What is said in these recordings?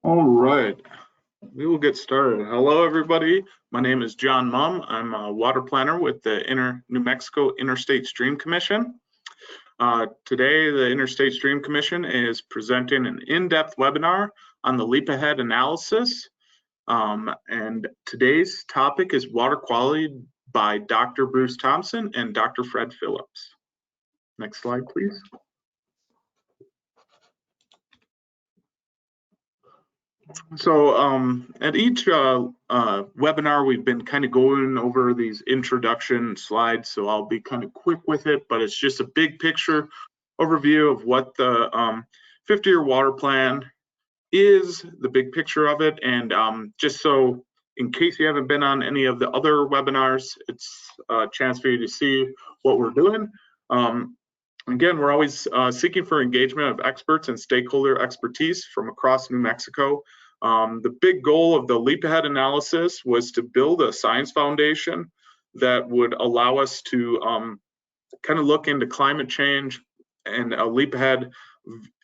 All right, we will get started. Hello, everybody. My name is John Mumm. I'm a water planner with the New Mexico Interstate Stream Commission. Today, the Interstate Stream Commission is presenting an in-depth webinar on the leap ahead analysis. And today's topic is water quality by Dr. Bruce Thomson and Dr. Fred Phillips. Next slide, please. So at each webinar, we've been kind of going over these introduction slides, so I'll be kind of quick with it, but it's just a big picture overview of what the 50-year water plan is, the big picture of it, and just so in case you haven't been on any of the other webinars, it's a chance for you to see what we're doing. Again, we're always seeking for engagement of experts and stakeholder expertise from across New Mexico. The big goal of the leap ahead analysis was to build a science foundation that would allow us to kind of look into climate change and a leap ahead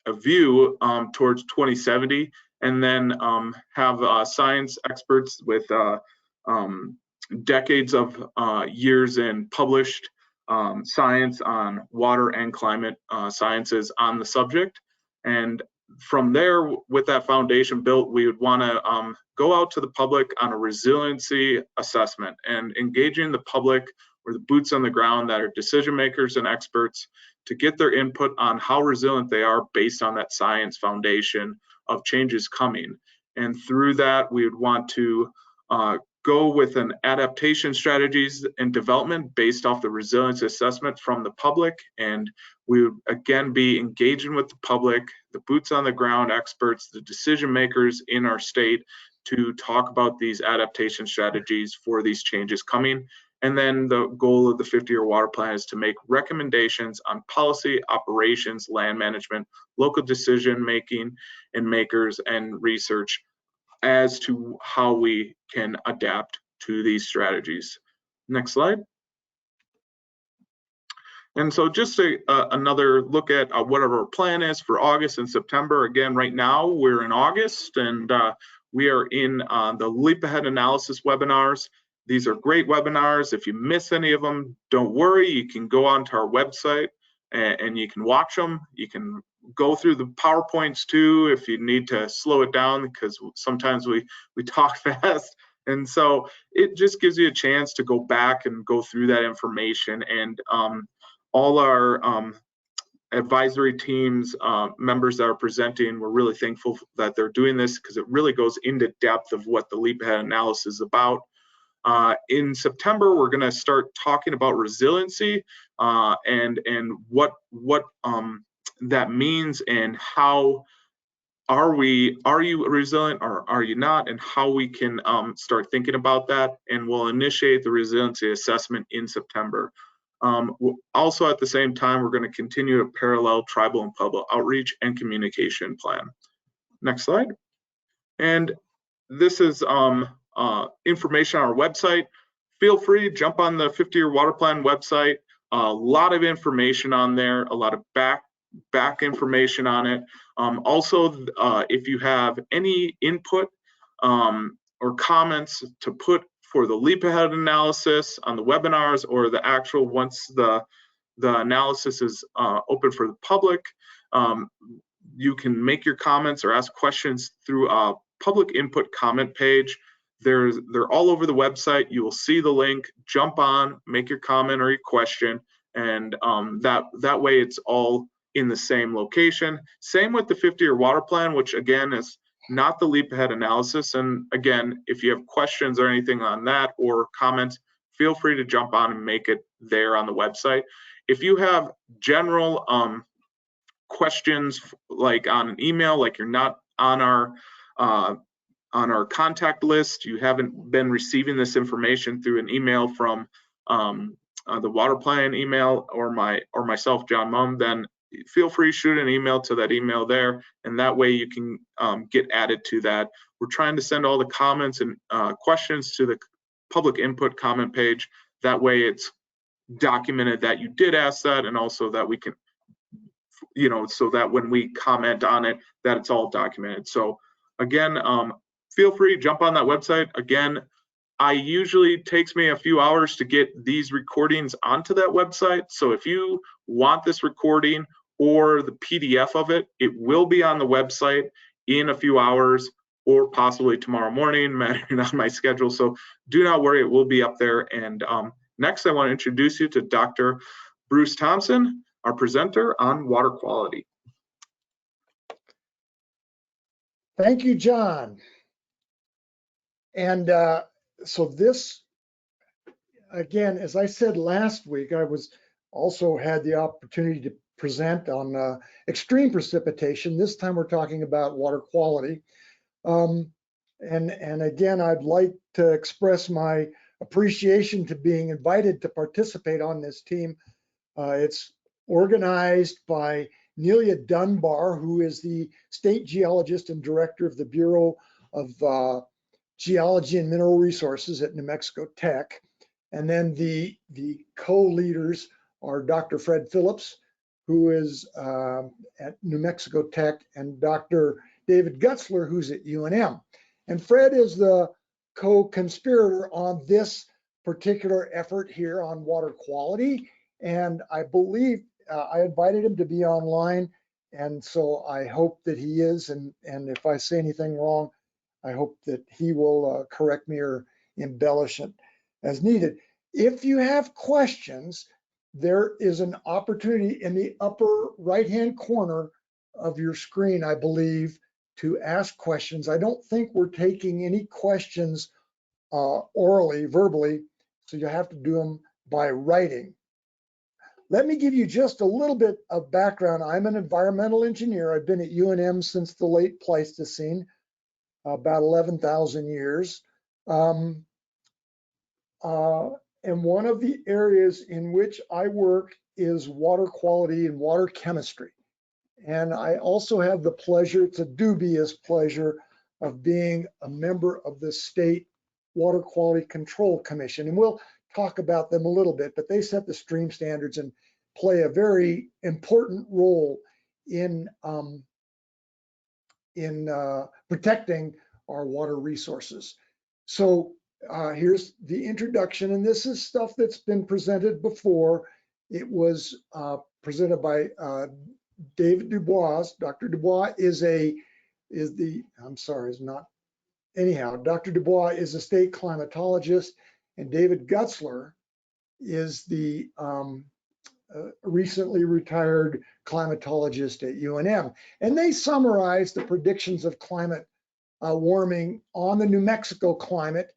view towards 2070, and then have science experts with decades of years in published science on water and climate sciences on the subject. And from there, with that foundation built, we would want to go out to the public on a resiliency assessment and engaging the public or the boots on the ground that are decision makers and experts to get their input on how resilient they are based on that science foundation of changes coming. And through that, we would want to go with an adaptation strategies and development based off the resilience assessment from the public. And we would again be engaging with the public, the boots on the ground experts, the decision makers in our state to talk about these adaptation strategies for these changes coming. And then the goal of the 50-year water plan is to make recommendations on policy, operations, land management, local decision making and makers, and research as to how we can adapt to these strategies. Next slide. And so just another look at what our plan is for August and September. Again, right now we're in August, and we are in the Leap Ahead Analysis webinars. These are great webinars. If you miss any of them, don't worry. You can go onto our website and you can watch them. You can go through the PowerPoints too if you need to slow it down, because sometimes we talk fast. And so it just gives you a chance to go back and go through that information. And all our advisory teams, members that are presenting, we're really thankful that they're doing this because it really goes into depth of what the leap ahead analysis is about. In September, we're going to start talking about resiliency and what that means, and how are you resilient or are you not, and how we can start thinking about that. And we'll initiate the resiliency assessment in September. Also at the same time, we're going to continue a parallel tribal and public outreach and communication plan. Next slide. And this is information on our website. Feel free to jump on the 50-year water plan website. A lot of information on there, a lot of back information on it. Also, if you have any input or comments to put for the leap ahead analysis on the webinars, or the actual once the analysis is open for the public, you can make your comments or ask questions through a public input comment page. They're all over the website. You will see the link. Jump on, make your comment or your question, and that way it's all in the same location. Same with the 50-year water plan, which again is not the leap ahead analysis. And again, if you have questions or anything on that or comments, feel free to jump on and make it there on the website. If you have general questions, like on an email, like you're not on our contact list, you haven't been receiving this information through an email from the water plan email or myself, John Mumm, then feel free to shoot an email to that email there, and that way you can get added to that. We're trying to send all the comments and questions to the public input comment page. That way it's documented that you did ask that, and also that we can, so that when we comment on it, that it's all documented. So again, feel free to jump on that website. Again, I usually takes me a few hours to get these recordings onto that website. So if you want this recording or the PDF of it, it will be on the website in a few hours or possibly tomorrow morning, mattering on my schedule. So do not worry, it will be up there. And next, I want to introduce you to Dr. Bruce Thomson, our presenter on water quality. Thank you, John. And so this, again, as I said last week, I was also had the opportunity to present on extreme precipitation. This time we're talking about water quality. And again, I'd like to express my appreciation to being invited to participate on this team. It's organized by Nelia Dunbar, who is the state geologist and director of the Bureau of Geology and Mineral Resources at New Mexico Tech. And then the co-leaders are Dr. Fred Phillips, who is at New Mexico Tech, and Dr. David Gutzler, who's at UNM. And Fred is the co-conspirator on this particular effort here on water quality. And I believe I invited him to be online. And so I hope that he is. And if I say anything wrong, I hope that he will correct me or embellish it as needed. If you have questions, there is an opportunity in the upper right-hand corner of your screen, I believe, to ask questions. I don't think we're taking any questions orally, verbally, so you have to do them by writing. Let me give you just a little bit of background. I'm an environmental engineer. I've been at UNM since the late Pleistocene, about 11,000 years. And one of the areas in which I work is water quality and water chemistry. And I also have the pleasure, it's a dubious pleasure, of being a member of the State Water Quality Control Commission. And we'll talk about them a little bit, but they set the stream standards and play a very important role in protecting our water resources. So here's the introduction, and this is stuff that's been presented before. It was presented by David Dubois. Dr. Dubois Dr. Dubois is a state climatologist, and David Gutzler is the recently retired climatologist at UNM. And they summarize the predictions of climate warming on the New Mexico climate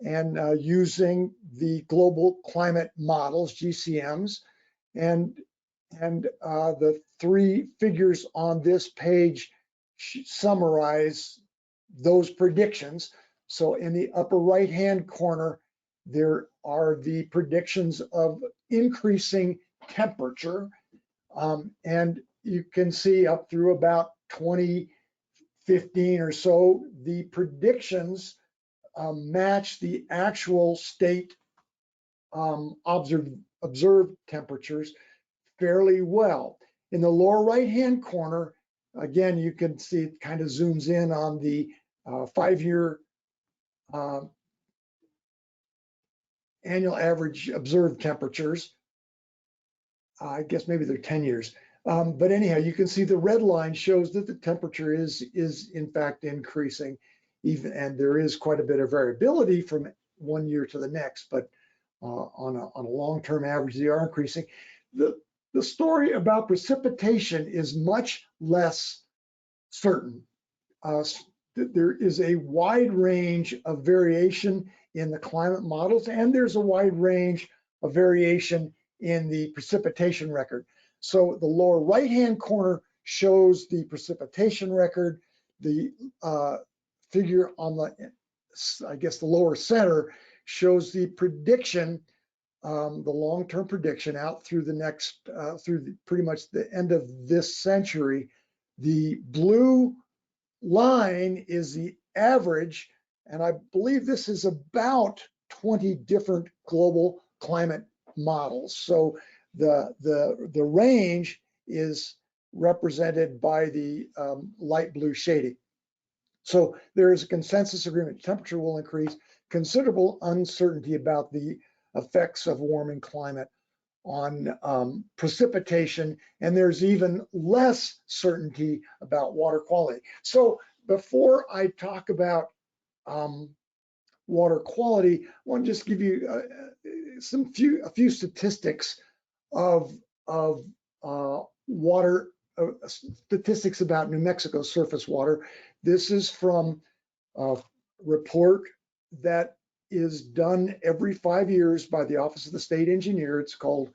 and using the global climate models, GCMs, and the three figures on this page summarize those predictions. So in the upper right-hand corner, there are the predictions of increasing temperature, and you can see up through about 2015 or so, the predictions match the actual state observed temperatures fairly well. In the lower right-hand corner, again, you can see it kind of zooms in on the 5-year annual average observed temperatures. I guess maybe they're 10 years. But anyhow, you can see the red line shows that the temperature is in fact increasing, and there is quite a bit of variability from one year to the next, but on a long-term average, they are increasing. The story about precipitation is much less certain. There is a wide range of variation in the climate models, and there's a wide range of variation in the precipitation record. So the lower right-hand corner shows the precipitation record. The figure on the, I guess, the lower center shows the prediction, the long-term prediction out through the next, pretty much the end of this century. The blue line is the average, and I believe this is about 20 different global climate models. So the range is represented by the light blue shading. So there is a consensus agreement. Temperature will increase, considerable uncertainty about the effects of warming climate on precipitation, and there's even less certainty about water quality. So before I talk about water quality, I want to just give you a few statistics of water statistics about New Mexico surface water. This is from a report that is done every 5 years by the Office of the State Engineer. It's called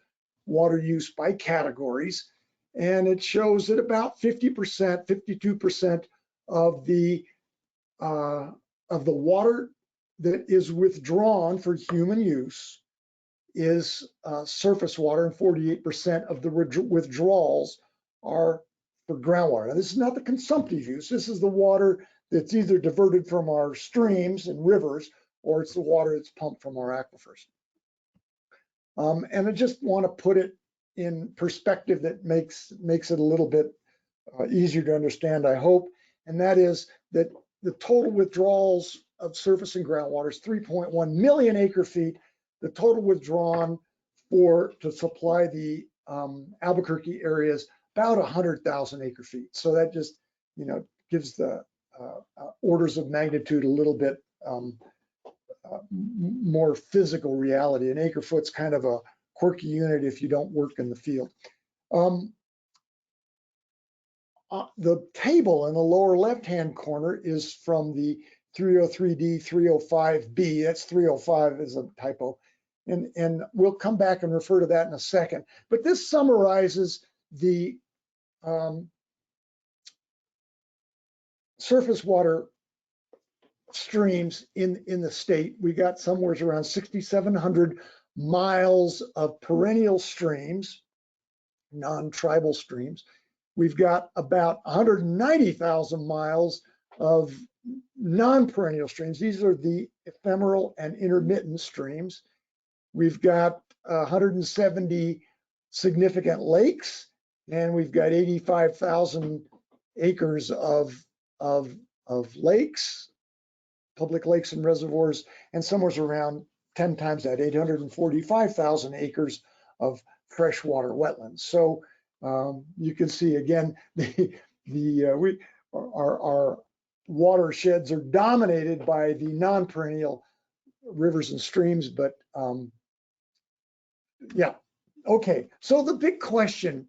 Water Use by Categories, and it shows that about 50%, 52% of the water that is withdrawn for human use is surface water, and 48% of the withdrawals are for groundwater. Now, this is not the consumptive use. This is the water that's either diverted from our streams and rivers, or it's the water that's pumped from our aquifers. And I just want to put it in perspective that makes it a little bit easier to understand, I hope. And that is that the total withdrawals of surface and groundwater is 3.1 million acre feet. The total withdrawn to supply the Albuquerque areas about 100,000 acre feet. So that just, gives the orders of magnitude a little bit more physical reality. An acre foot's kind of a quirky unit if you don't work in the field. The table in the lower left-hand corner is from the 303D 305B. That's 305 is a typo. And we'll come back and refer to that in a second. But this summarizes the surface water streams in the state. We got somewhere around 6,700 miles of perennial streams, non-tribal streams. We've got about 190,000 miles of non-perennial streams. These are the ephemeral and intermittent streams. We've got 170 significant lakes, and we've got 85,000 acres of lakes, public lakes and reservoirs, and somewhere around 10 times that, 845,000 acres of freshwater wetlands. So you can see again, our watersheds are dominated by the non-perennial rivers and streams, but yeah. Okay, so the big question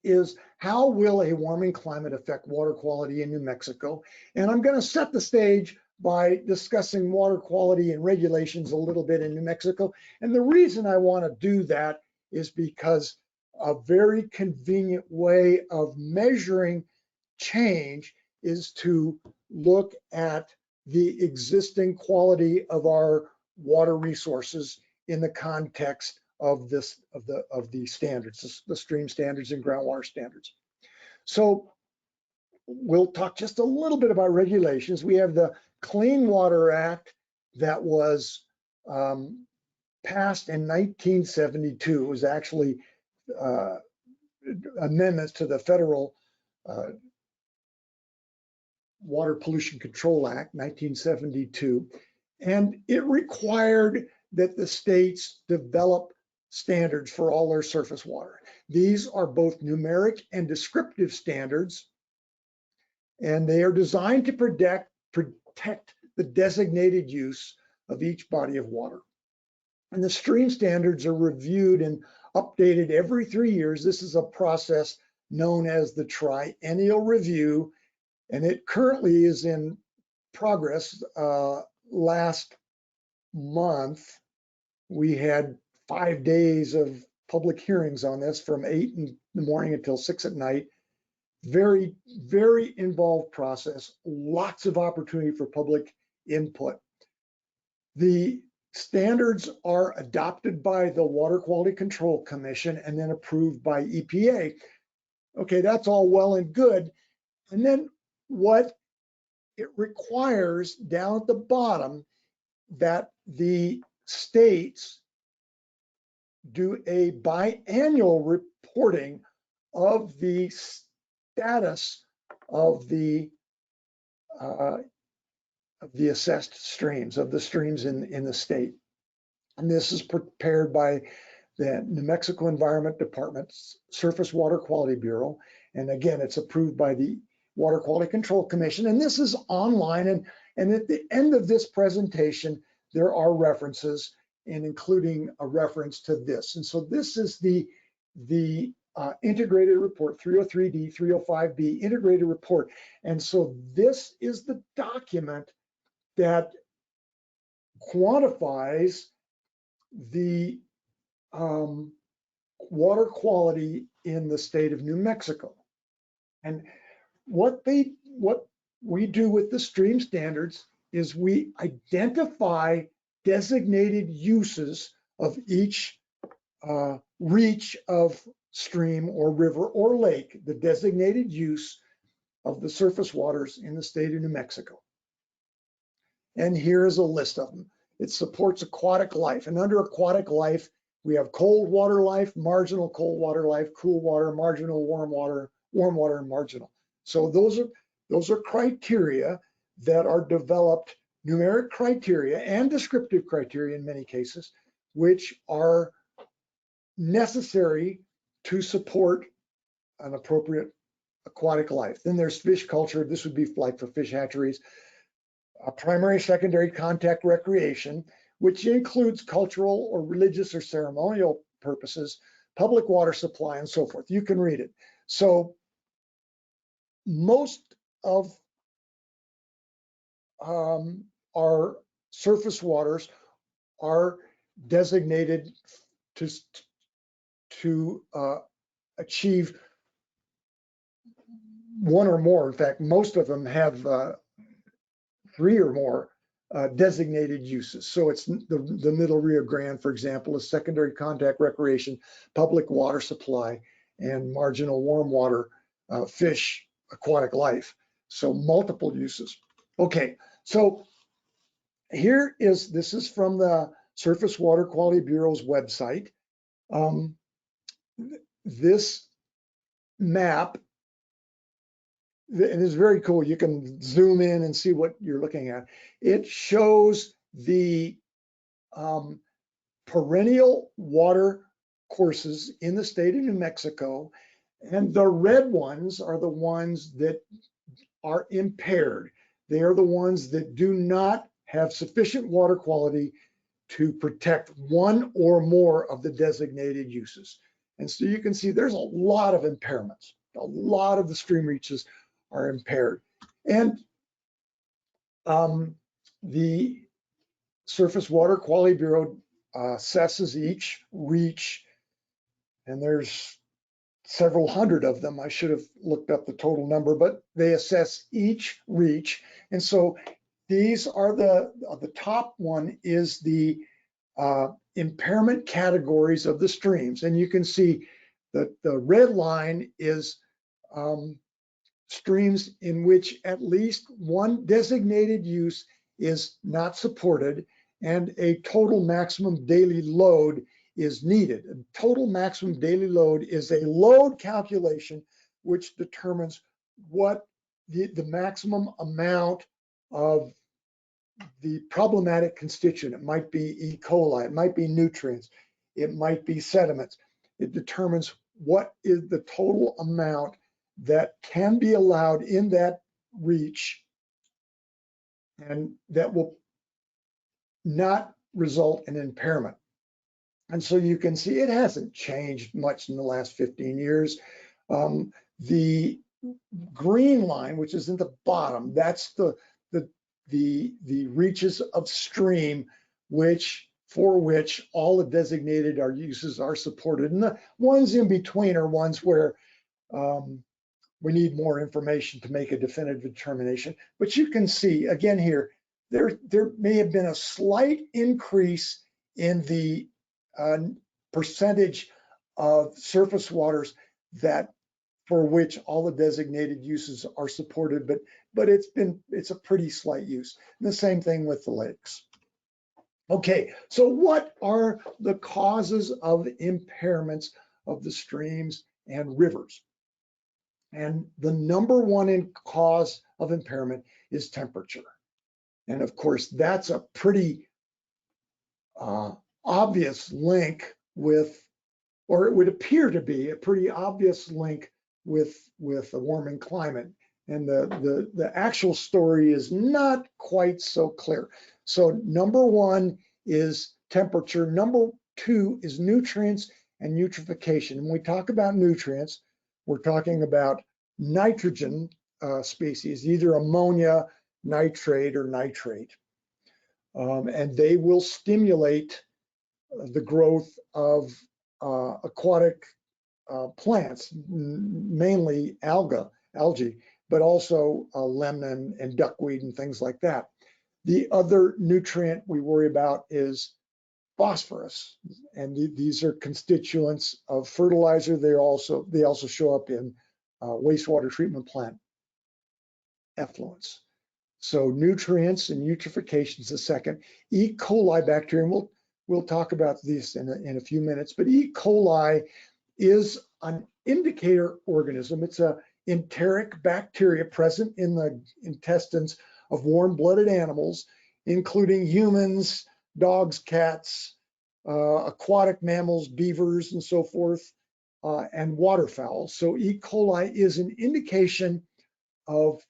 is, how will a warming climate affect water quality in New Mexico? And I'm going to set the stage by discussing water quality and regulations a little bit in New Mexico. And the reason I want to do that is because a very convenient way of measuring change is to look at the existing quality of our water resources in the context of the standards, the stream standards and groundwater standards. So we'll talk just a little bit about regulations. We have the Clean Water Act that was passed in 1972. It was actually amendments to the Federal Water Pollution Control Act, 1972. And it required that the states develop standards for all their surface water. These are both numeric and descriptive standards, and they are designed to protect the designated use of each body of water. And the stream standards are reviewed and updated every 3 years. This is a process known as the triennial review, and it currently is in progress. Last month, we had 5 days of public hearings on this from 8 in the morning until 6 at night. Very, very involved process, lots of opportunity for public input. The standards are adopted by the Water Quality Control Commission and then approved by EPA. Okay, that's all well and good. And then what it requires down at the bottom that the states do a biannual reporting of the status of the of the assessed streams, of the streams in the state. And this is prepared by the New Mexico Environment Department's Surface Water Quality Bureau. And again, it's approved by the Water Quality Control Commission. And this is online. And at the end of this presentation, there are references, and including a reference to this. And so this is the integrated report, 303D, 305B, integrated report. And so this is the document that quantifies the water quality in the state of New Mexico. And what we do with the stream standards is we identify designated uses of each reach of stream or river or lake, the designated use of the surface waters in the state of New Mexico. And here is a list of them. It supports aquatic life. And under aquatic life, we have cold water life, marginal cold water life, cool water, marginal warm water, and marginal. So those are criteria that are developed, numeric criteria and descriptive criteria in many cases, which are necessary to support an appropriate aquatic life. Then there's fish culture. This would be like for fish hatcheries. Primary, secondary contact recreation, which includes cultural or religious or ceremonial purposes, public water supply, and so forth. You can read it. So most of our surface waters are designated to achieve one or more. In fact, most of them have 3 or more designated uses. So it's the Middle Rio Grande, for example, is secondary contact recreation, public water supply, and marginal warm water fish aquatic life. So multiple uses. Okay, so this is from the Surface Water Quality Bureau's website. This map, and it's very cool. You can zoom in and see what you're looking at. It shows the perennial water courses in the state of New Mexico, and the red ones are the ones that are impaired. They are the ones that do not have sufficient water quality to protect one or more of the designated uses. And so you can see there's a lot of impairments. A lot of the stream reaches are impaired. And the Surface Water Quality Bureau assesses each reach, and there's several hundred of them. I should have looked up the total number, but they assess each reach. And so these are the top one is the impairment categories of the streams. And you can see that the red line is streams in which at least one designated use is not supported and a total maximum daily load is needed. A total maximum daily load is a load calculation which determines what the maximum amount of the problematic constituent. It might be E. coli, it might be nutrients, it might be sediments. It determines what is the total amount that can be allowed in that reach and that will not result in impairment. And so you can see it hasn't changed much in the last 15 years. The green line, which is in the bottom, that's the reaches of stream for which all the designated uses are supported. And the ones in between are ones where we need more information to make a definitive determination. But you can see again here, there may have been a slight increase in the percentage of surface waters for which all the designated uses are supported, but it's a pretty slight use. And the same thing with the lakes. Okay, so what are the causes of impairments of the streams and rivers? And the number one cause of impairment is temperature. And of course, that's a pretty obvious link with, or it would appear to be a pretty obvious link with a warming climate. And the actual story is not quite so clear. So number one is temperature. Number two is nutrients and eutrophication. When we talk about nutrients, we're talking about nitrogen species, either ammonia, nitrate, or nitrate. And they will stimulate the growth of aquatic plants, mainly algae, but also lemon and duckweed and things like that. The other nutrient we worry about is phosphorus, and these are constituents of fertilizer. They also show up in wastewater treatment plant effluents. So nutrients and eutrophication is the second. E. coli bacteria, and we'll talk about this in a few minutes, but E. coli is an indicator organism. It's a enteric bacteria present in the intestines of warm-blooded animals, including humans, dogs, cats, aquatic mammals, beavers, and so forth, and waterfowl. So E. coli is an indication of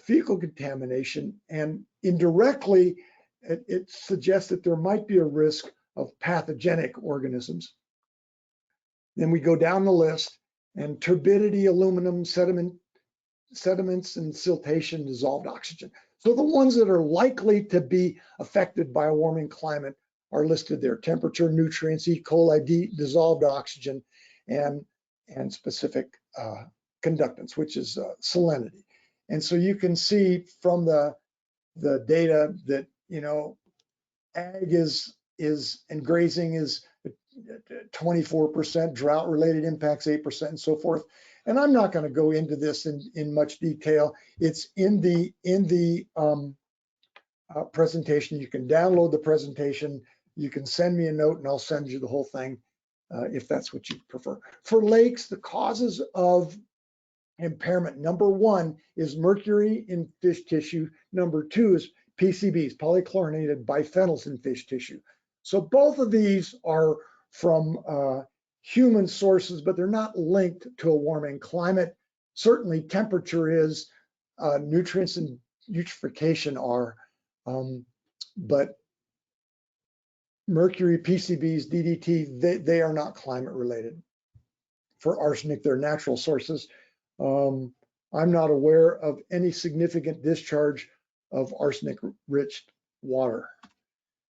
fecal contamination, and indirectly, it suggests that there might be a risk of pathogenic organisms. Then we go down the list, and turbidity, aluminum, sediments, and siltation, dissolved oxygen. So the ones that are likely to be affected by a warming climate are listed there: temperature, nutrients, E. coli, dissolved oxygen, and specific conductance, which is salinity. And so you can see from the data that, you know, ag and grazing is 24%, drought-related impacts 8%, and so forth. And I'm not going to go into this in much detail. It's in the presentation. You can download the presentation. You can send me a note, and I'll send you the whole thing if that's what you prefer. For lakes, the causes of impairment: number one is mercury in fish tissue. Number two is PCBs, polychlorinated biphenyls in fish tissue. So both of these are from human sources, but they're not linked to a warming climate. Certainly temperature is, nutrients and eutrophication are, but mercury, PCBs, DDT, they are not climate related. For arsenic, they're natural sources. I'm not aware of any significant discharge of arsenic-rich water.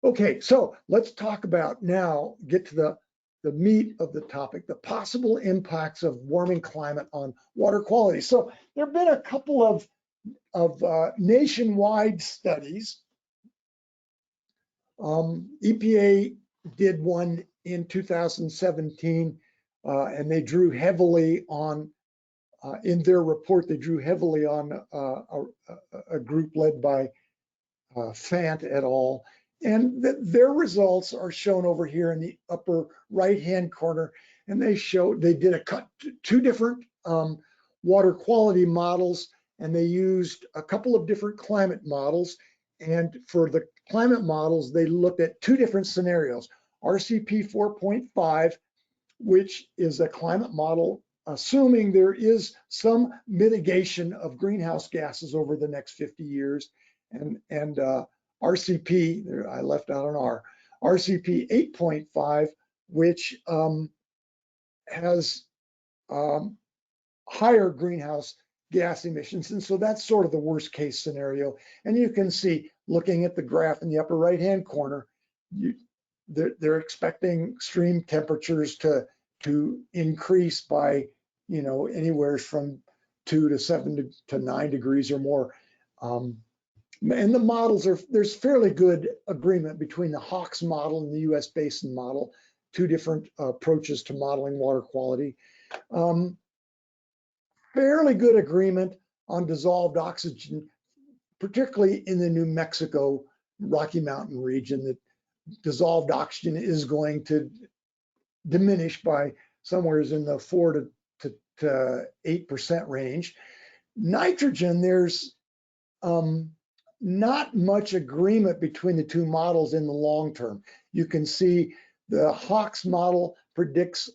Okay, so let's talk about now, get to the meat of the topic, the possible impacts of warming climate on water quality. So there have been a couple of nationwide studies. EPA did one in 2017, and they drew heavily on, in their report, they drew heavily on a group led by Fant et al. And their results are shown over here in the upper right-hand corner. And they did two different water quality models, and they used a couple of different climate models. And for the climate models, they looked at two different scenarios: RCP 4.5, which is a climate model assuming there is some mitigation of greenhouse gases over the next 50 years, and RCP, I left out an R, RCP 8.5, which has higher greenhouse gas emissions. And so that's sort of the worst case scenario. And you can see, looking at the graph in the upper right-hand corner, they're expecting extreme temperatures to increase by, you know, anywhere from 2 to 7 to 9 degrees or more. And the models there's fairly good agreement between the Hawks model and the US Basin model, two different approaches to modeling water quality. Fairly good agreement on dissolved oxygen, particularly in the New Mexico Rocky Mountain region, that dissolved oxygen is going to diminish by somewhere in the 4 to to 8% range. Nitrogen, there's not much agreement between the two models in the long term. You can see the Hawks model predicts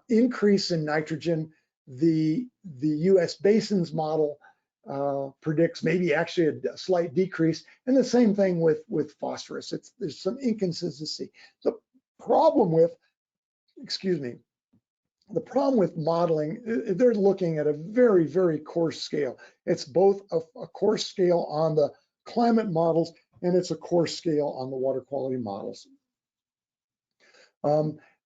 increase in nitrogen. The US Basins model predicts maybe actually a slight decrease, and the same thing with phosphorus. There's some inconsistency. The problem with, the problem with modeling, they're looking at a very, very coarse scale. It's both a coarse scale on the climate models, and it's a coarse scale on the water quality models.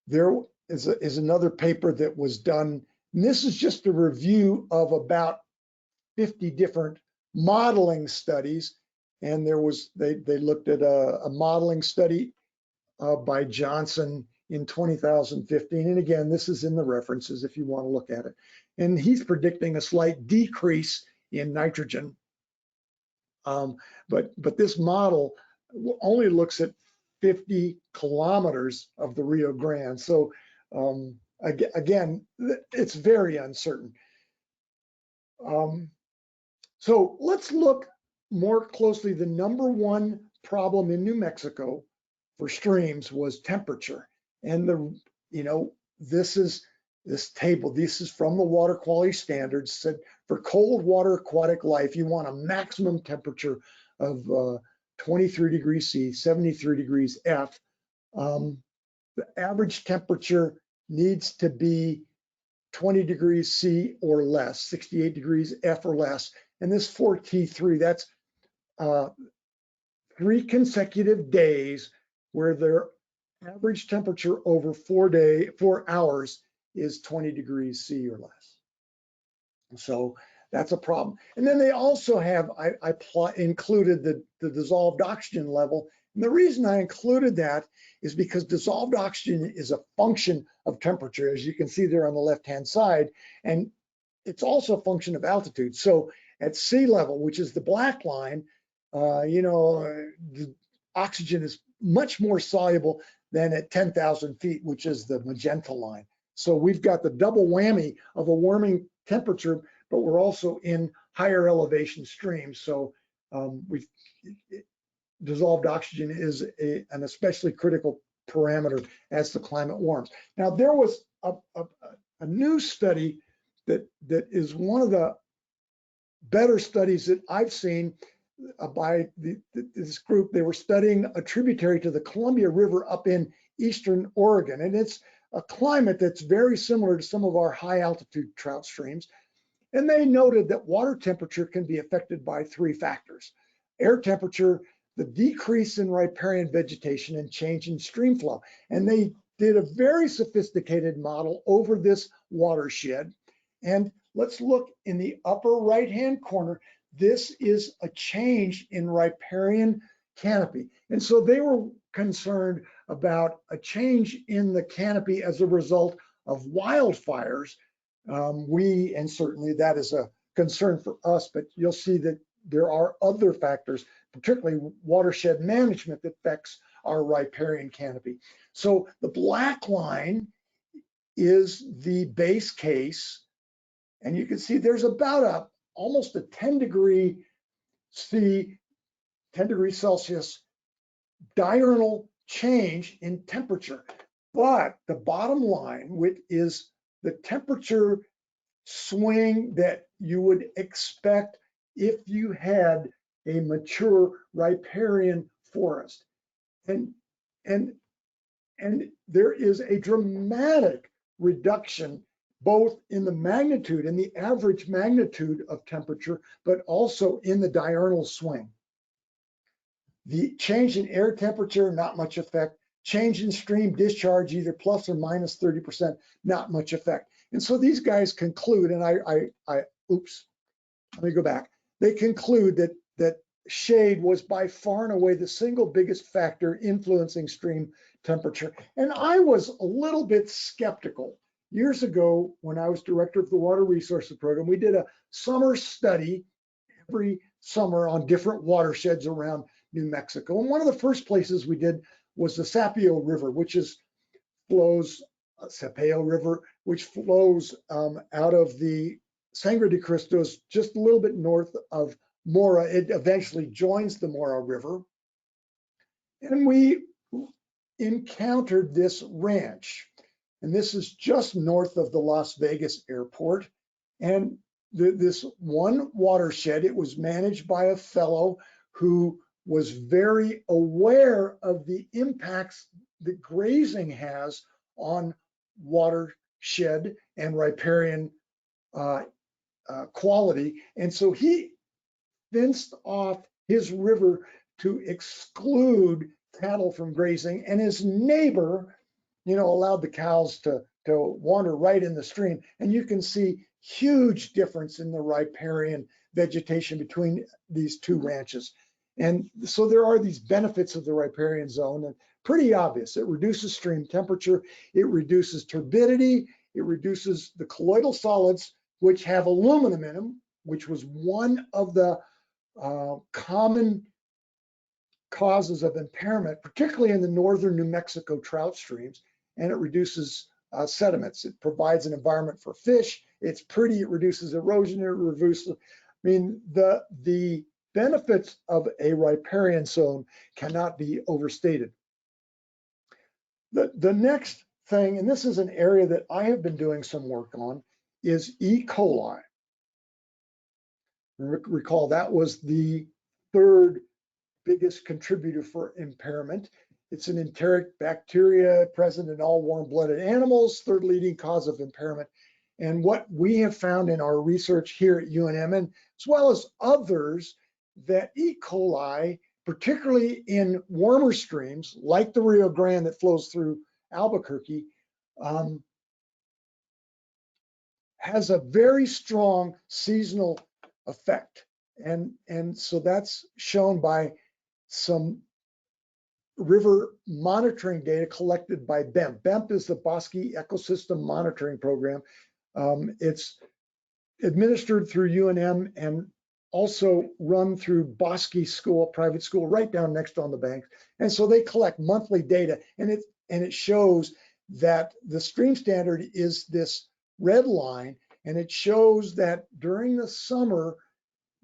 There is another paper that was done, and this is just a review of about 50 different modeling studies. And they looked at a modeling study by Johnson in 2015. And again, this is in the references if you want to look at it. And he's predicting a slight decrease in nitrogen. But this model only looks at 50 kilometers of the Rio Grande. So again, it's very uncertain. So let's look more closely. The number one problem in New Mexico for streams was temperature. And this table, this is from the water quality standards, said for cold water aquatic life, you want a maximum temperature of 23 degrees C, 73 degrees F. The average temperature needs to be 20 degrees C or less, 68 degrees F or less. And this 4T3, that's 3 consecutive days where their average temperature over 4 hours is 20 degrees C or less. So that's a problem. And then they also have, I included the dissolved oxygen level. And the reason I included that is because dissolved oxygen is a function of temperature, as you can see there on the left-hand side, and it's also a function of altitude. So at sea level, which is the black line, the oxygen is much more soluble than at 10,000 feet, which is the magenta line. So we've got the double whammy of a warming temperature, but we're also in higher elevation streams. So dissolved oxygen is an especially critical parameter as the climate warms. Now, there was a new study that is one of the better studies that I've seen by this group. They were studying a tributary to the Columbia River up in eastern Oregon, and it's a climate that's very similar to some of our high altitude trout streams. And they noted that water temperature can be affected by 3 factors: air temperature, the decrease in riparian vegetation, and change in stream flow. And they did a very sophisticated model over this watershed. And let's look in the upper right-hand corner. This is a change in riparian canopy. And so they were concerned about a change in the canopy as a result of wildfires. And certainly that is a concern for us, but you'll see that there are other factors, particularly watershed management, that affects our riparian canopy. So the black line is the base case, and you can see there's about almost a 10 degrees Celsius diurnal change in temperature. But the bottom line, which is the temperature swing that you would expect if you had a mature riparian forest. And there is a dramatic reduction both in the magnitude and the average magnitude of temperature, but also in the diurnal swing. The change in air temperature, not much effect. Change in stream discharge, either plus or minus 30%, not much effect. And so these guys conclude, and oops, let me go back. They conclude that shade was by far and away the single biggest factor influencing stream temperature. And I was a little bit skeptical. Years ago, when I was director of the Water Resources Program, we did a summer study every summer on different watersheds around New Mexico. And one of the first places we did was the Sapio River, which flows Sapio River which flows out of the Sangre de Cristos just a little bit north of Mora. It eventually joins the Mora River. And we encountered this ranch. And this is just north of the Las Vegas airport. And this one watershed, it was managed by a fellow who was very aware of the impacts that grazing has on watershed and riparian quality. And so he fenced off his river to exclude cattle from grazing, and his neighbor, allowed the cows to wander right in the stream. And you can see huge difference in the riparian vegetation between these two ranches. And so there are these benefits of the riparian zone, and pretty obvious. It reduces stream temperature, it reduces turbidity, it reduces the colloidal solids, which have aluminum in them, which was one of the common causes of impairment, particularly in the northern New Mexico trout streams, and it reduces sediments. It provides an environment for fish. It's pretty, it reduces erosion, it reduces, the benefits of a riparian zone cannot be overstated. The next thing, and this is an area that I have been doing some work on, is E. coli. Recall that was the third biggest contributor for impairment. It's an enteric bacteria present in all warm-blooded animals, third leading cause of impairment. And what we have found in our research here at UNM, and as well as others, that E. coli, particularly in warmer streams like the Rio Grande that flows through Albuquerque, has a very strong seasonal effect. And so that's shown by some river monitoring data collected by BEMP. BEMP is the Bosque Ecosystem Monitoring Program. It's administered through UNM and also run through Bosque School, private school, right down next on the banks. And so they collect monthly data, and it shows that the stream standard is this red line, and it shows that during the summer,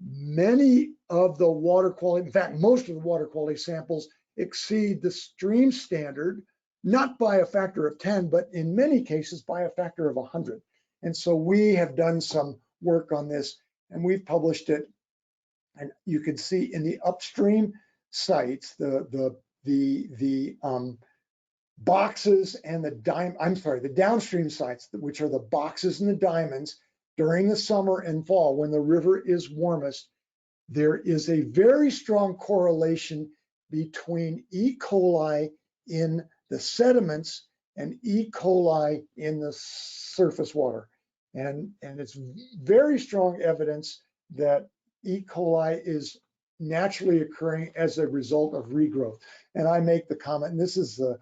many of the water quality, in fact, most of the water quality samples exceed the stream standard, not by a factor of 10, but in many cases by a factor of 100. And so we have done some work on this, and we've published it. And you can see in the upstream sites, the boxes and the downstream sites, which are the boxes and the diamonds, during the summer and fall, when the river is warmest, there is a very strong correlation between E. coli in the sediments and E. coli in the surface water. And it's very strong evidence that E. coli is naturally occurring as a result of regrowth. And I make the comment, and this is the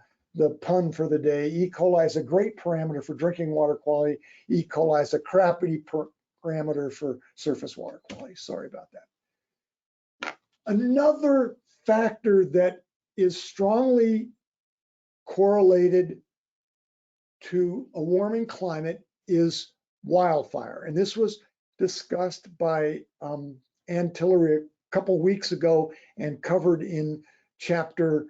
pun for the day: E. coli is a great parameter for drinking water quality. E. coli is a crappy parameter for surface water quality. Sorry about that. Another factor that is strongly correlated to a warming climate is wildfire. And this was discussed by Ann Tillery a couple weeks ago and covered in chapter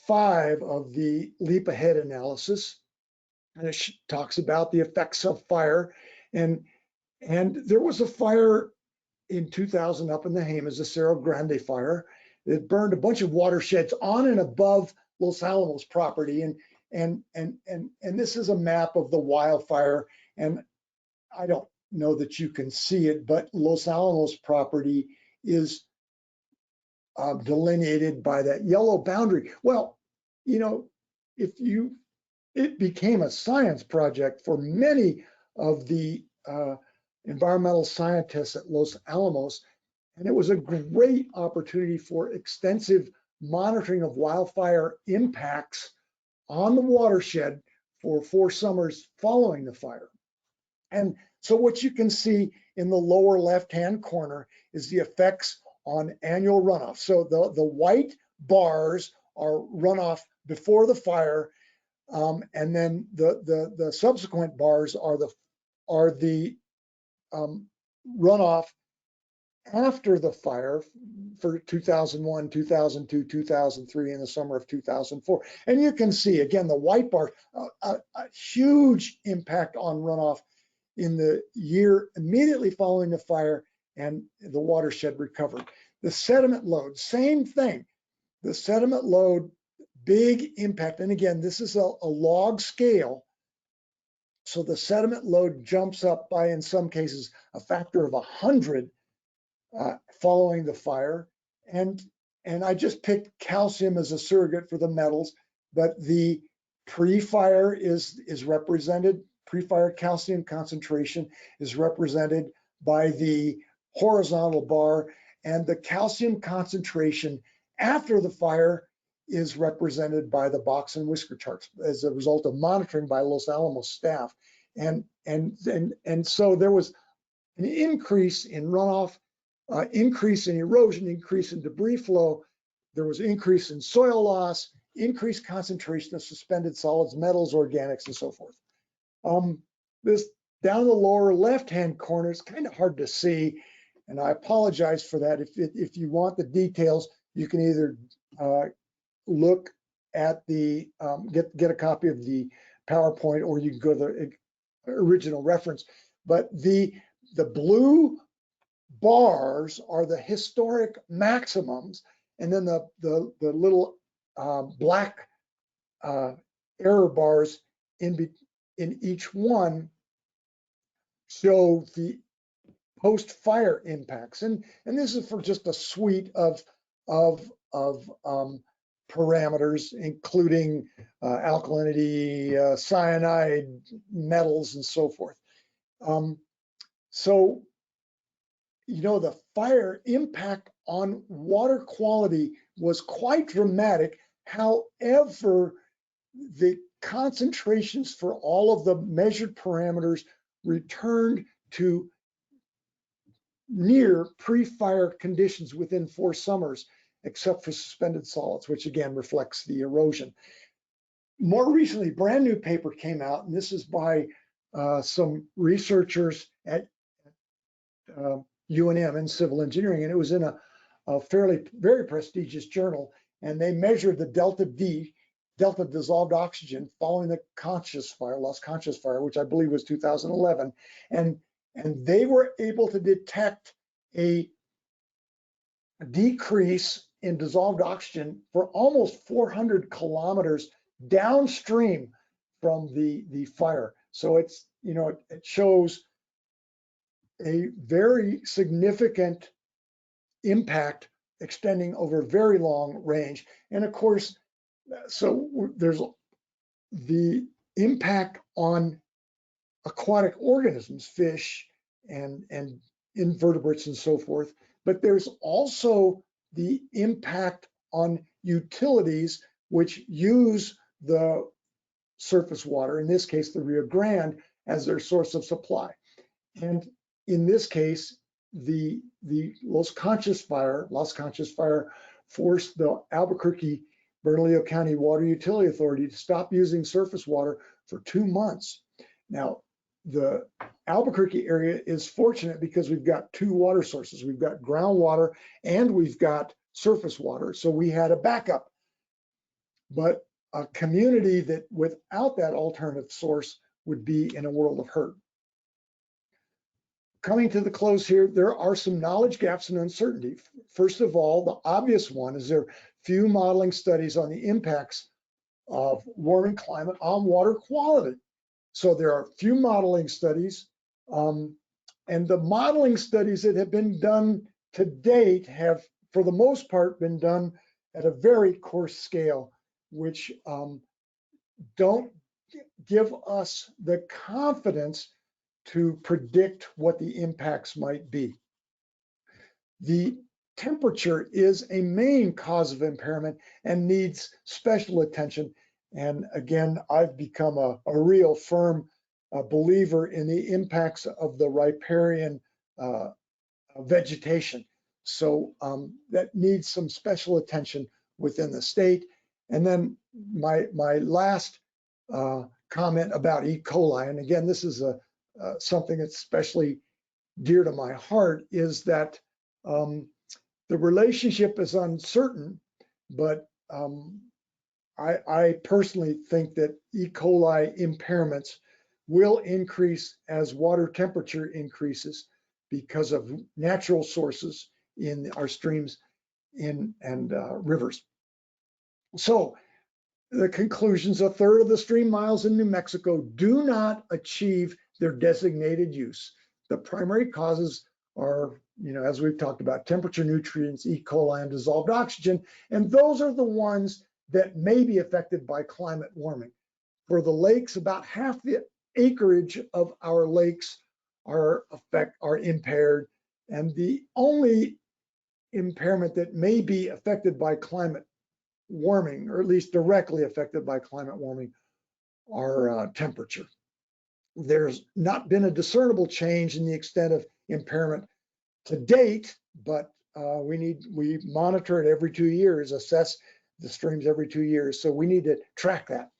5 of the Leap Ahead analysis. And it talks about the effects of fire. And there was a fire in 2000 up in the Jemez, the Cerro Grande fire. It burned a bunch of watersheds on and above Los Alamos property. And this is a map of the wildfire. And I don't know that you can see it, but Los Alamos property is delineated by that yellow boundary. Well, it became a science project for many of the environmental scientists at Los Alamos, and it was a great opportunity for extensive monitoring of wildfire impacts on the watershed for 4 summers following the fire. And so what you can see in the lower left-hand corner is the effects on annual runoff. So the white bars are runoff before the fire. And then the subsequent bars are the runoff after the fire for 2001, 2002, 2003, and the summer of 2004. And you can see, again, the white bar, a huge impact on runoff in the year immediately following the fire, and the watershed recovered. The sediment load, same thing. The sediment load, big impact. And again, this is a log scale. So the sediment load jumps up by, in some cases, a factor of 100 following the fire. And I just picked calcium as a surrogate for the metals, but the pre-fire is represented, pre-fire calcium concentration is represented by the horizontal bar, and the calcium concentration after the fire is represented by the box and whisker charts as a result of monitoring by Los Alamos staff. And so there was an increase in runoff, increase in erosion, increase in debris flow. There was increase in soil loss, increased concentration of suspended solids, metals, organics, and so forth. This down the lower left-hand corner is kind of hard to see, and I apologize for that. If you want the details, you can either look at the get a copy of the PowerPoint, or you can go to the original reference. But the blue bars are the historic maximums, and then the little black error bars in each one show the post-fire impacts, and this is for just a suite of parameters, including alkalinity, cyanide, metals, and so forth. So, you know, the fire impact on water quality was quite dramatic. However, the concentrations for all of the measured parameters returned to near pre-fire conditions within 4 summers, except for suspended solids, which again reflects the erosion. More recently, brand new paper came out, and this is by some researchers at UNM in civil engineering, and it was in a very prestigious journal, and they measured the delta D, delta dissolved oxygen, following the Los Conchas fire, which I believe was 2011, and they were able to detect a decrease in dissolved oxygen for almost 400 kilometers downstream from the fire. So it's, you know, it shows a very significant impact extending over a very long range. And of course, so there's the impact on aquatic organisms, fish and invertebrates and so forth, but there's also the impact on utilities which use the surface water, in this case the Rio Grande, as their source of supply. And in this case, the Los Conchas fire forced the Albuquerque Bernalillo County Water Utility Authority to stop using surface water for 2 months. Now, the Albuquerque area is fortunate because we've got 2 water sources. We've got groundwater and we've got surface water. So we had a backup. But a community that without that alternative source would be in a world of hurt. Coming to the close here, there are some knowledge gaps and uncertainty. First of all, the obvious one is there are few modeling studies on the impacts of warming climate on water quality. So there are few modeling studies, and the modeling studies that have been done to date have, for the most part, been done at a very coarse scale, which don't give us the confidence to predict what the impacts might be. The temperature is a main cause of impairment and needs special attention. And again, I've become a real firm believer in the impacts of the riparian vegetation. So that needs some special attention within the state. And then my last comment about E. coli, and again, this is something that's especially dear to my heart, is that the relationship is uncertain, but I personally think that E. coli impairments will increase as water temperature increases because of natural sources in our streams and rivers. So the conclusions: a third of the stream miles in New Mexico do not achieve their designated use. The primary causes are, as we've talked about, temperature, nutrients, E. coli, and dissolved oxygen. And those are the ones that may be affected by climate warming. For the lakes, about half the acreage of our lakes are impaired. And the only impairment that may be affected by climate warming, or at least directly affected by climate warming, are temperature. There's not been a discernible change in the extent of impairment to date, but we monitor it every 2 years, assess the streams every 2 years, so we need to track that.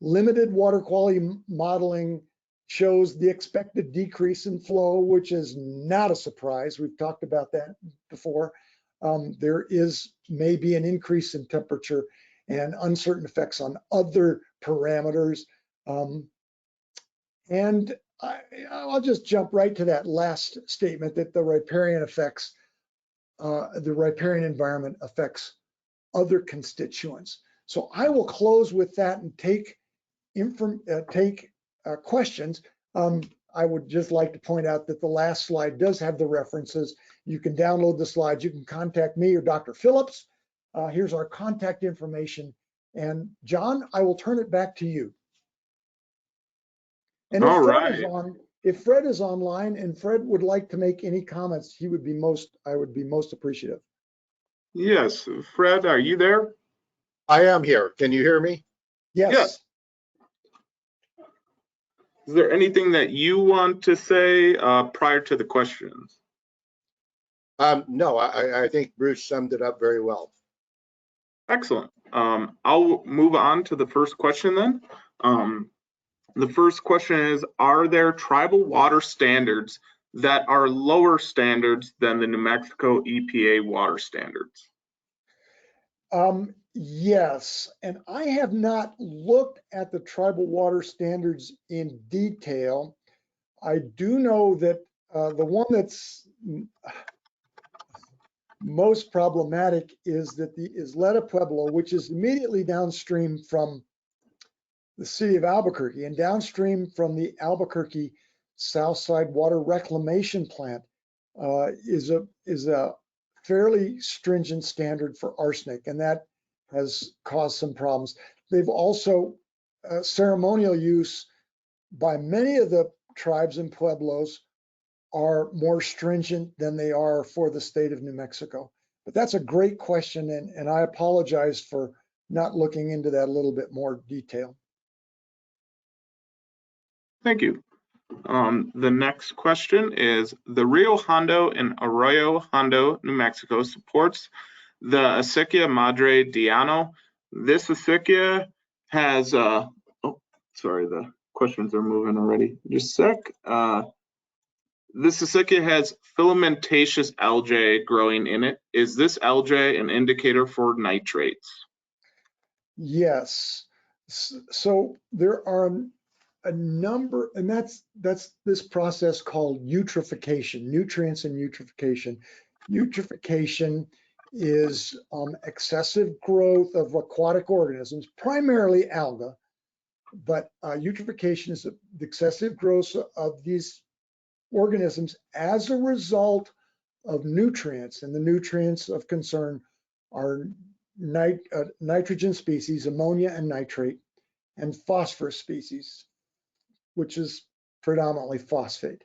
Limited water quality modeling shows the expected decrease in flow, which is not a surprise. We've talked about that before. There is maybe an increase in temperature and uncertain effects on other parameters. And I'll just jump right to that last statement, that the riparian environment affects other constituents. So I will close with that and take questions. I would just like to point out that the last slide does have the references. You can download the slides. You can contact me or Dr. Phillips. Here's our contact information. And John, I will turn it back to you. And if Fred is online and Fred would like to make any comments, I would be most appreciative. Yes, Fred, are you there? I am here. Can you hear me? Yes. Is there anything that you want to say prior to the questions? No, I think Bruce summed it up very well. Excellent. I'll move on to the first question then. The first question is, are there tribal water standards that are lower standards than the New Mexico EPA water standards? Yes, and I have not looked at the tribal water standards in detail. I do know that the one that's most problematic is that the Isleta Pueblo, which is immediately downstream from the city of Albuquerque and downstream from the Albuquerque Southside Water Reclamation Plant, is a fairly stringent standard for arsenic, and that has caused some problems. They've also ceremonial use by many of the tribes and pueblos are more stringent than they are for the state of New Mexico. But that's a great question, and I apologize for not looking into that a little bit more detail. Thank you. The next question is, the Rio Hondo in Arroyo Hondo, New Mexico supports the Acequia Madre Diano. This acequia has, oh, sorry, the questions are moving already. Just a sec. This acequia has filamentaceous algae growing in it. Is this algae an indicator for nitrates? Yes. So there are a number, and that's this process called eutrophication, nutrients and eutrophication. Eutrophication is excessive growth of aquatic organisms, primarily alga, but eutrophication is the excessive growth of these organisms as a result of nutrients, and the nutrients of concern are nitrogen species, ammonia and nitrate, and phosphorus species, which is predominantly phosphate.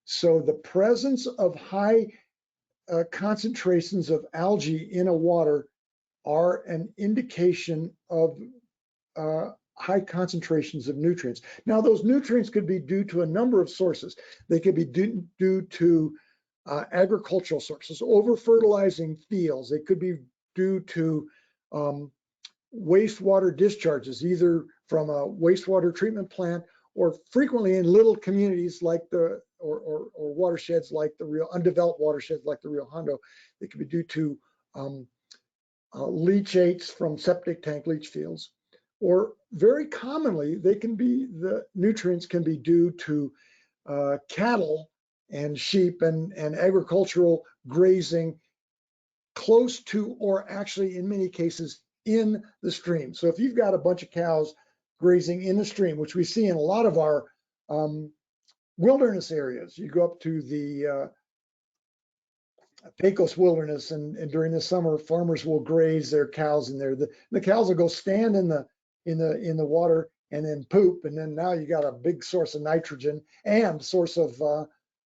So the presence of high concentrations of algae in a water are an indication of high concentrations of nutrients. Now, those nutrients could be due to a number of sources. They could be due to agricultural sources, over fertilizing fields. They could be due to wastewater discharges, either from a wastewater treatment plant or frequently in little communities like or watersheds like the undeveloped watersheds like the Rio Hondo. They could be due to leachates from septic tank leach fields, or very commonly the nutrients can be due to cattle and sheep and agricultural grazing close to, or actually in many cases in the stream. So if you've got a bunch of cows grazing in the stream, which we see in a lot of our wilderness areas, you go up to the Pecos wilderness, and during the summer, farmers will graze their cows in there. The cows will go stand in the water and then poop, and then now you got a big source of nitrogen and source of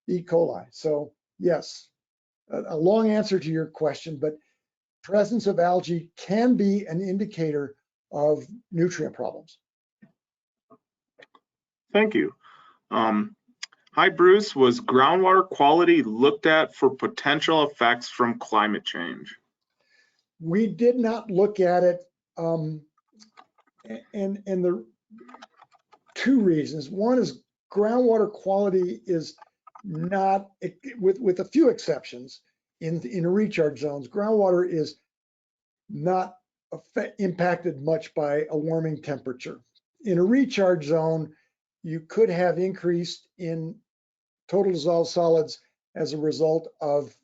E. coli. So yes, a long answer to your question, but presence of algae can be an indicator of nutrient problems. Thank you. Hi, Bruce. Was groundwater quality looked at for potential effects from climate change? We did not look at it, and the two reasons. One is groundwater quality is not, with a few exceptions, in recharge zones, groundwater is not impacted much by a warming temperature. In a recharge zone, you could have increase in total dissolved solids as a result of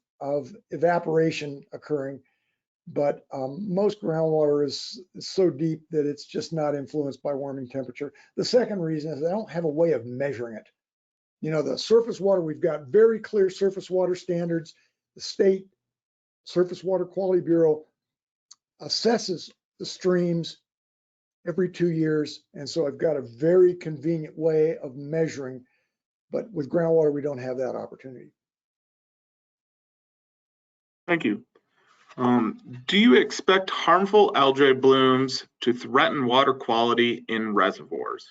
evaporation occurring, but most groundwater is so deep that it's just not influenced by warming temperature. The second reason is I don't have a way of measuring it. You know, the surface water, we've got very clear surface water standards. The state Surface Water Quality Bureau assesses the streams every 2 years. And so I've got a very convenient way of measuring, but with groundwater, we don't have that opportunity. Thank you. Do you expect harmful algae blooms to threaten water quality in reservoirs?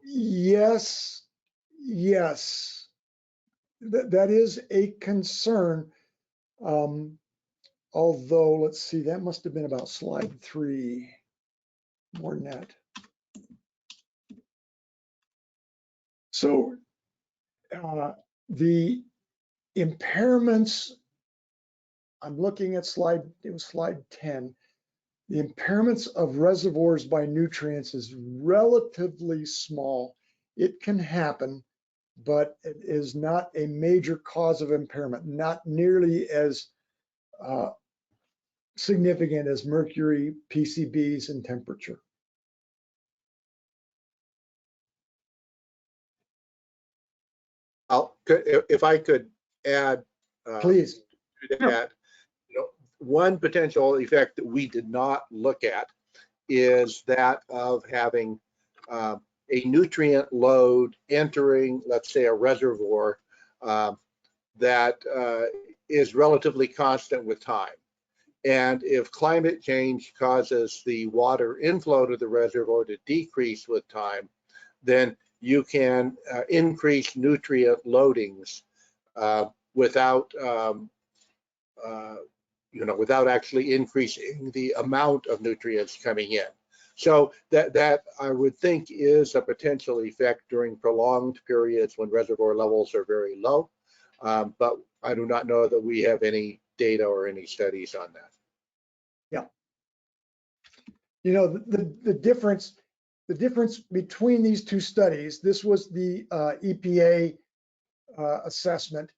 Yes. That is a concern. Although, let's see, that must have been about slide 3, more than that. So the impairments, I'm looking at it was slide 10. The impairments of reservoirs by nutrients is relatively small. It can happen, but it is not a major cause of impairment, not nearly as significant as mercury, PCBs, and temperature. If I could add, Please. to that, one potential effect that we did not look at is that of having a nutrient load entering, let's say, a reservoir that is relatively constant with time. And if climate change causes the water inflow to the reservoir to decrease with time, then you can increase nutrient loadings without without actually increasing the amount of nutrients coming in. So that I would think is a potential effect during prolonged periods when reservoir levels are very low. But I do not know that we have any data or any studies on that. Yeah. You know, the difference between these two studies, this was the EPA assessment,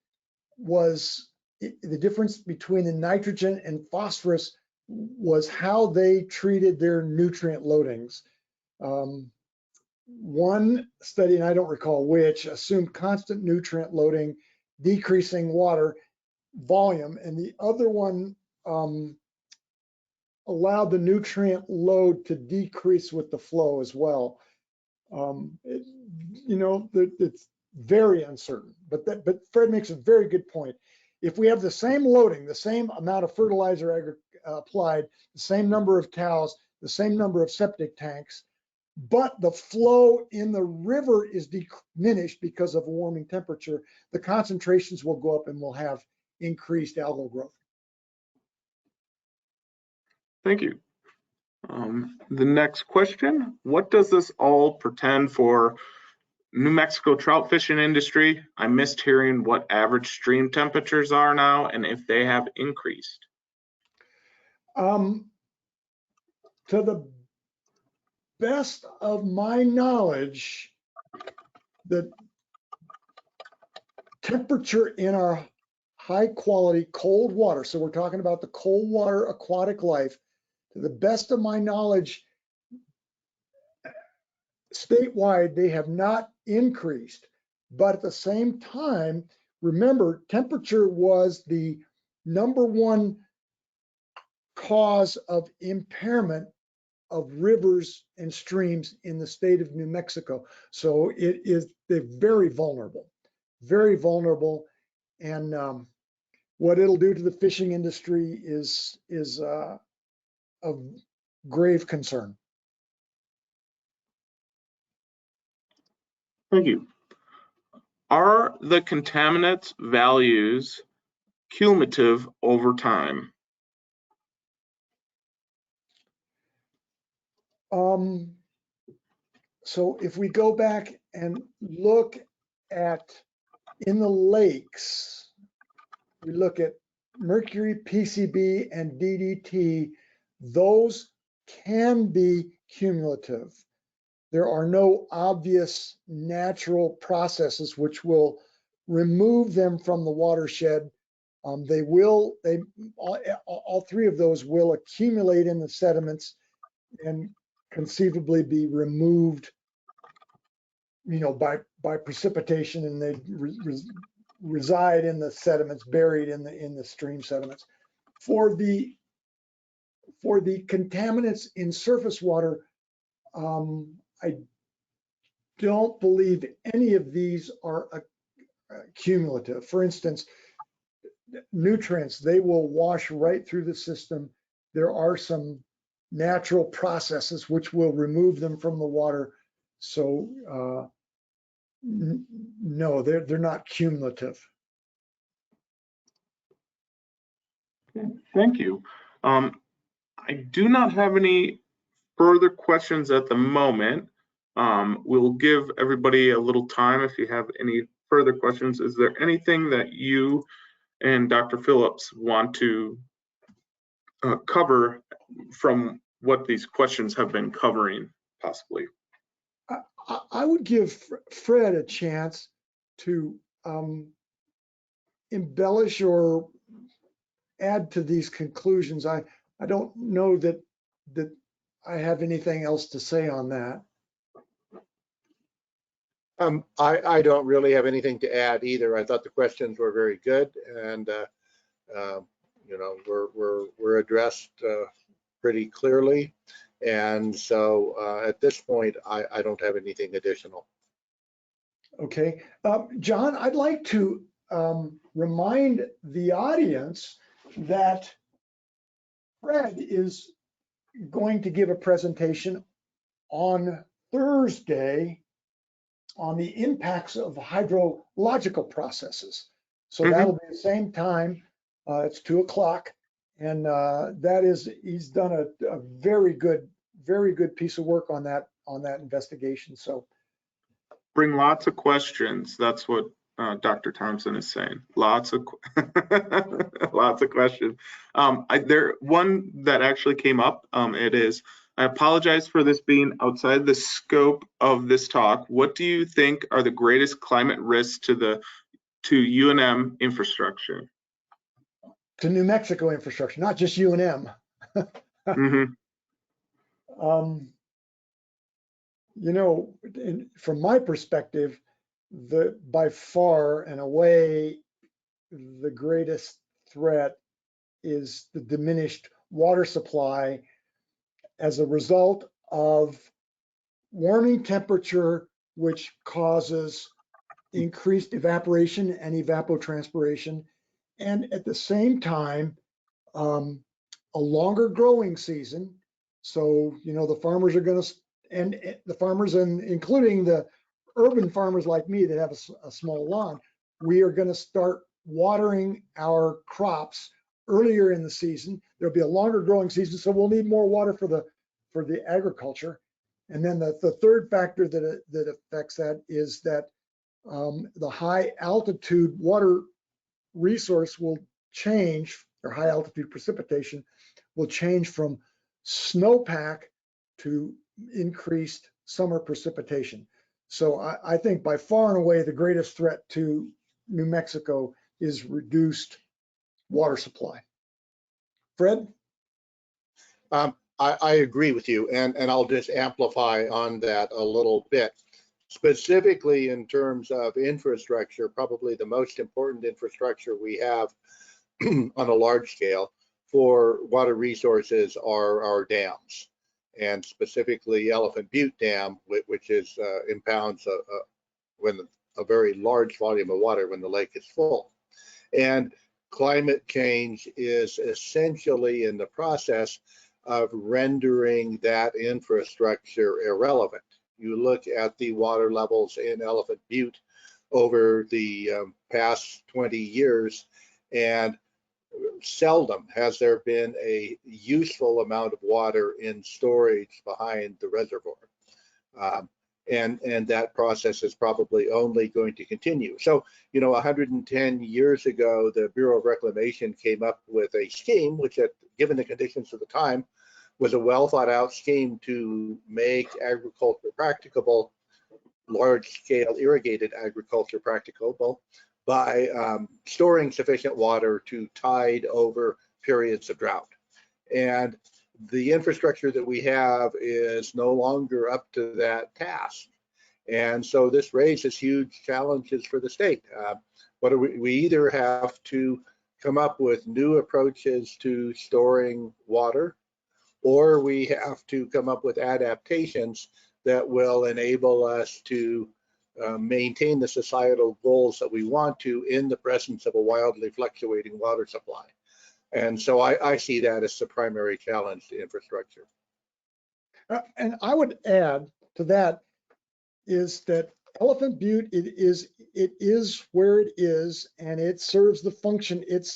was the difference between the nitrogen and phosphorus was how they treated their nutrient loadings. One study, and I don't recall which, assumed constant nutrient loading, decreasing water volume, and the other one allowed the nutrient load to decrease with the flow as well. It's very uncertain, but Fred makes a very good point. If we have the same loading, the same amount of fertilizer applied, the same number of cows, the same number of septic tanks, but the flow in the river is diminished because of a warming temperature, the concentrations will go up and we'll have increased algal growth. Thank you. The next question, what does this all portend for New Mexico trout fishing industry? I missed hearing what average stream temperatures are now and if they have increased. To the best of my knowledge, the temperature in our high quality cold water, so we're talking about the cold water aquatic life, to the best of my knowledge, statewide, they have not increased. But at the same time, remember, temperature was the #1 cause of impairment of rivers and streams in the state of New Mexico. So they're very vulnerable. And what it'll do to the fishing industry is of grave concern. Thank you. Are the contaminants values cumulative over time? So if we go back and look at in the lakes, we look at mercury, PCB, and DDT, those can be cumulative. There are no obvious natural processes which will remove them from the watershed. All three of those will accumulate in the sediments and conceivably be removed, by precipitation, and they reside in the sediments, buried in the stream sediments. For the contaminants in surface water, I don't believe any of these are cumulative. For instance, nutrients, they will wash right through the system. There are some natural processes which will remove them from the water. So no, they're not cumulative. Okay, thank you. I do not have any further questions at the moment. We'll give everybody a little time if you have any further questions. Is there anything that you and Dr. Phillips want to cover from what these questions have been covering, possibly? I would give Fred a chance to embellish or add to these conclusions. I don't know that I have anything else to say on that. I don't really have anything to add either. I thought the questions were very good, and we're addressed pretty clearly. And so at this point, I don't have anything additional. Okay, John, I'd like to remind the audience that Fred is going to give a presentation on Thursday on the impacts of hydrological processes. So that'll be the same time. It's 2 o'clock, and he's done a very good piece of work on that investigation. So bring lots of questions. That's what Dr. Thomson is saying. Lots of lots of questions. One that actually came up. It is, I apologize for this being outside the scope of this talk. What do you think are the greatest climate risks to UNM infrastructure? To New Mexico infrastructure, not just UNM. From my perspective, by far and away, the greatest threat is the diminished water supply as a result of warming temperature, which causes increased evaporation and evapotranspiration, and at the same time, a longer growing season. So, the farmers are going to, and the farmers, and including the urban farmers like me that have a small lawn, we are going to start watering our crops earlier in the season. There'll be a longer growing season, so we'll need more water for the agriculture. And then the third factor that affects that is that the high altitude water resource will change, or high altitude precipitation will change from snowpack to increased summer precipitation. So I think by far and away the greatest threat to New Mexico is reduced water supply. Fred? I agree with you, and I'll just amplify on that a little bit. Specifically in terms of infrastructure, probably the most important infrastructure we have on a large scale for water resources are our dams, and specifically Elephant Butte Dam, which is impounds a very large volume of water when the lake is full. And climate change is essentially in the process of rendering that infrastructure irrelevant. You look at the water levels in Elephant Butte over the past 20 years, and seldom has there been a useful amount of water in storage behind the reservoir. And that process is probably only going to continue. So, 110 years ago, the Bureau of Reclamation came up with a scheme, which, given the conditions of the time, was a well thought out scheme to make agriculture practicable, large scale irrigated agriculture practicable, by storing sufficient water to tide over periods of drought. And the infrastructure that we have is no longer up to that task. And so this raises huge challenges for the state. We either have to come up with new approaches to storing water, or we have to come up with adaptations that will enable us to maintain the societal goals that we want to in the presence of a wildly fluctuating water supply. And so I see that as the primary challenge to infrastructure. And I would add to that is that Elephant Butte, it is where it is, and it serves the function it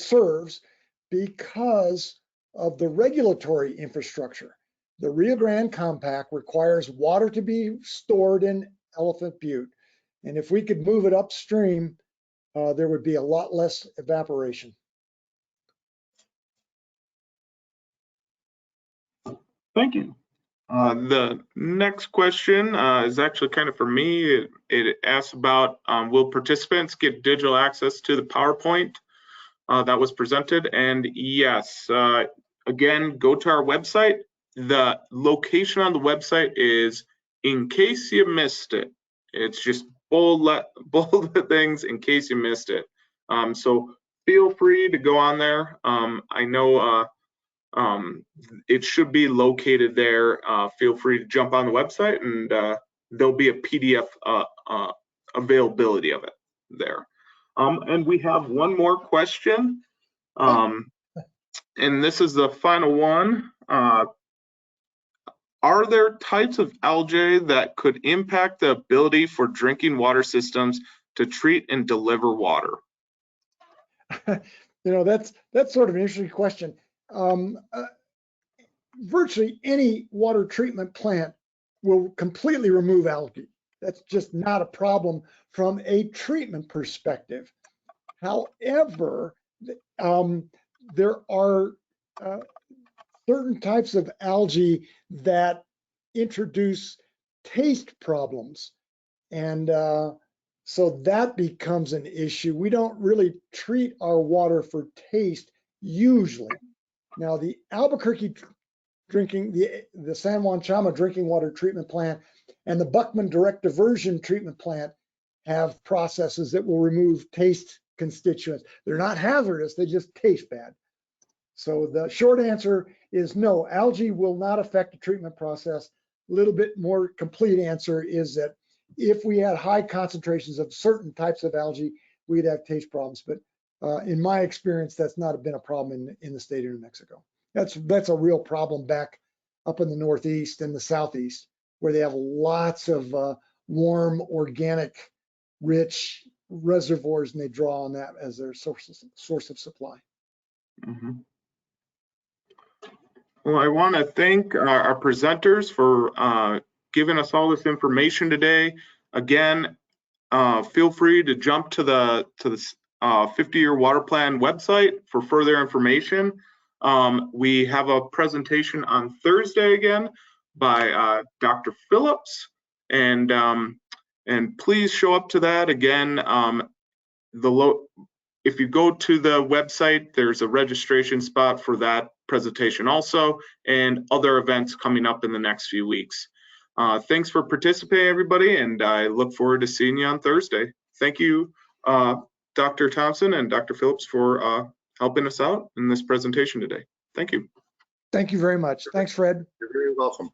serves because of the regulatory infrastructure. The Rio Grande Compact requires water to be stored in Elephant Butte. And if we could move it upstream, there would be a lot less evaporation. Thank you. The next question is actually kind of for me. It asks about, will participants get digital access to the PowerPoint that was presented? And yes, again, go to our website. The location on the website is in case you missed it. It's just bold the things in case you missed it. So feel free to go on there. I know it should be located there. Feel free to jump on the website, and there'll be a PDF availability of it there. And we have one more question, and this is the final one. Are there types of algae that could impact the ability for drinking water systems to treat and deliver water? That's sort of an interesting question. Virtually any water treatment plant will completely remove algae. That's just not a problem from a treatment perspective. However, there are certain types of algae that introduce taste problems. And so that becomes an issue. We don't really treat our water for taste usually. Now, the Albuquerque the San Juan Chama drinking water treatment plant and the Buckman direct diversion treatment plant have processes that will remove taste constituents. They're not hazardous, they just taste bad. So the short answer is no, algae will not affect the treatment process. A little bit more complete answer is that if we had high concentrations of certain types of algae, we'd have taste problems. But in my experience, that's not been a problem in the state of New Mexico. That's a real problem back up in the Northeast and the Southeast, where they have lots of warm, organic, rich reservoirs and they draw on that as their source of supply. Mhm. Well, I want to thank our presenters for giving us all this information today. Again, feel free to jump to the 50-year water plan website for further information. We have a presentation on Thursday again by Dr. Phillips, and please show up to that. Again, if you go to the website, there's a registration spot for that presentation also, and other events coming up in the next few weeks. Thanks for participating, everybody, and I look forward to seeing you on Thursday. Thank you, Dr. Thomson and Dr. Phillips, for helping us out in this presentation today. Thank you. Thank you very much. Thanks, Fred. You're very welcome.